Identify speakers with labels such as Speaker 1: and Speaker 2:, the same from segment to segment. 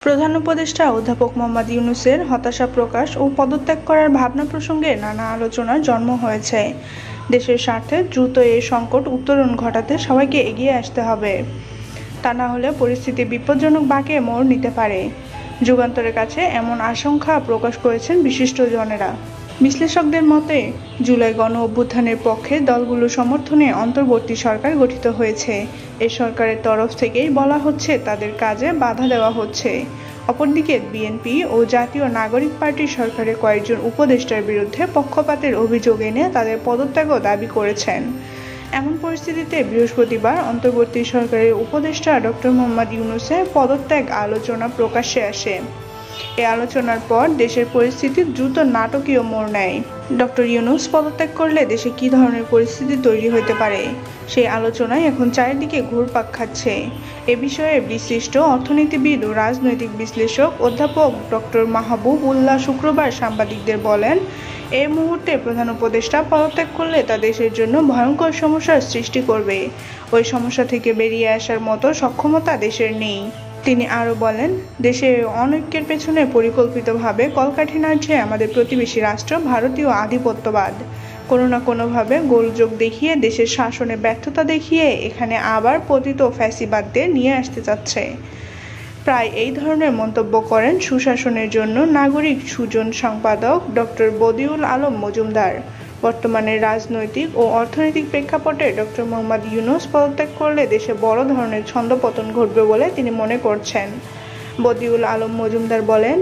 Speaker 1: প্রধান উপদেষ্টা অধ্যাপক মোহাম্মদ ইউনূসের হতাশা প্রকাশ ও পদত্যাগ করার ভাবনা প্রসঙ্গে নানা আলোচনার জন্ম হয়েছে। দেশের স্বার্থে দ্রুত এই সংকট উত্তরণ ঘটাতে সবাইকে এগিয়ে আসতে হবে, তা না হলে পরিস্থিতি বিপজ্জনক বাঁকে মোড় নিতে পারে। যুগান্তরের কাছে এমন আশঙ্কা প্রকাশ করেছেন বিশিষ্টজনেরা। বিশ্লেষকদের মতে, জুলাই গণ অভ্যুত্থানের পক্ষে দলগুলোর সমর্থনে অন্তর্বর্তী সরকার গঠিত হয়েছে। এই সরকারের তরফ থেকেই বলা হচ্ছে তাদের কাজে বাধা দেওয়া হচ্ছে। অপরদিকে বিএনপি ও জাতীয় নাগরিক পার্টির সরকারের কয়েকজন উপদেষ্টার বিরুদ্ধে পক্ষপাতের অভিযোগ এনে তাদের পদত্যাগও দাবি করেছেন। এমন পরিস্থিতিতে বৃহস্পতিবার অন্তর্বর্তী সরকারের উপদেষ্টা ডক্টর মোহাম্মদ ইউনূসের পদত্যাগ আলোচনা প্রকাশ্যে আসে। এই আলোচনার পর দেশের পরিস্থিতি দ্রুত নাটকীয় মোড় নেয়। ডক্টর ইউনূস পদত্যাগ করলে দেশে কী ধরনের পরিস্থিতি তৈরি হতে পারে, সেই আলোচনায় এখন চারিদিকে ঘুরপাক খাচ্ছে। এ বিষয়ে বিশিষ্ট অর্থনীতিবিদ ও রাজনৈতিক বিশ্লেষক অধ্যাপক ডক্টর মাহবুব উল্লাহ শুক্রবার সাংবাদিকদের বলেন, এই মুহূর্তে প্রধান উপদেষ্টা পদত্যাগ করলে তা দেশের জন্য ভয়ঙ্কর সমস্যার সৃষ্টি করবে। ওই সমস্যা থেকে বেরিয়ে আসার মতো সক্ষমতা দেশের নেই। তিনি আরও বলেন, দেশের অনৈক্যের পেছনে পরিকল্পিতভাবে কলকাঠি নাড়ছে আমাদের প্রতিবেশী রাষ্ট্র ভারতীয় আধিপত্যবাদ। কোনো না কোনোভাবে গোলযোগ দেখিয়ে দেশের শাসনে ব্যর্থতা দেখিয়ে এখানে আবার পতিত ফ্যাসিবাদদের নিয়ে আসতে চাচ্ছে। প্রায় এই ধরনের মন্তব্য করেন সুশাসনের জন্য নাগরিক সুজন সম্পাদক ডক্টর বদিউল আলম মজুমদার। বর্তমানে রাজনৈতিক ও অর্থনৈতিক প্রেক্ষাপটে ডক্টর মোহাম্মদ ইউনূস পদত্যাগ করলে দেশে বড় ধরনের ছন্দপতন ঘটবে বলে তিনি মনে করছেন। বদিউল আলম মজুমদার বলেন,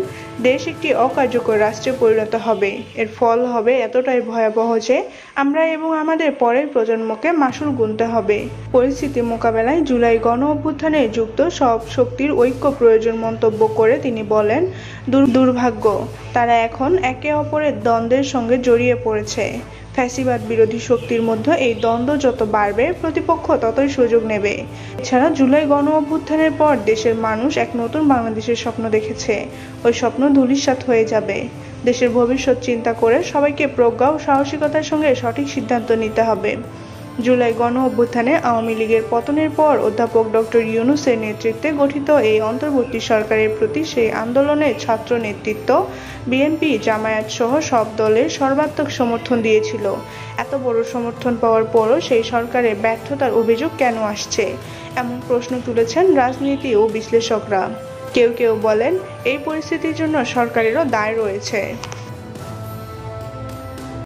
Speaker 1: দেশ একটি অকার্যকর রাষ্ট্রে পরিণত হবে। এর ফল হবে এতটাই ভয়াবহ যে আমরা এবং আমাদের পরের প্রজন্মকে মাশুল গুনতে হবে। পরিস্থিতি মোকাবেলায় জুলাই গণ অভ্যুত্থানে যুক্ত সব শক্তির ঐক্য প্রয়োজন মন্তব্য করে তিনি বলেন, দুর্ভাগ্য, তারা এখন একে অপরের দ্বন্দ্বের সঙ্গে জড়িয়ে পড়েছে। ফ্যাসিবাদ বিরোধী শক্তির মধ্যে এই দ্বন্দ্ব যত বাড়বে, প্রতিপক্ষ ততই সুযোগ নেবে। এছাড়া জুলাই গণ অভ্যুত্থানের পর দেশের মানুষ এক নতুন বাংলাদেশের স্বপ্ন দেখেছে। ওই স্বপ্ন ধূলিসাৎ হয়ে যাবে। দেশের ভবিষ্যৎ চিন্তা করে সবাইকে প্রজ্ঞা ও সাহসিকতার সঙ্গে সঠিক সিদ্ধান্ত নিতে হবে। জুলাই গণ অভ্যুত্থানে আওয়ামী লীগের পতনের পর অধ্যাপক ডক্টর ইউনূসের নেতৃত্বে গঠিত এই অন্তর্বর্তী সরকারের প্রতি সেই আন্দোলনের ছাত্র নেতৃত্ব, বিএনপি, জামায়াত সহ সব দলের সর্বাত্মক সমর্থন দিয়েছিল। এত বড় সমর্থন পাওয়ার পরও সেই সরকারের ব্যর্থতার অভিযোগ কেন আসছে, এমন প্রশ্ন তুলেছেন রাজনীতি ও বিশ্লেষকরা। কেউ কেউ বলেন, এই পরিস্থিতির জন্য সরকারেরও দায় রয়েছে।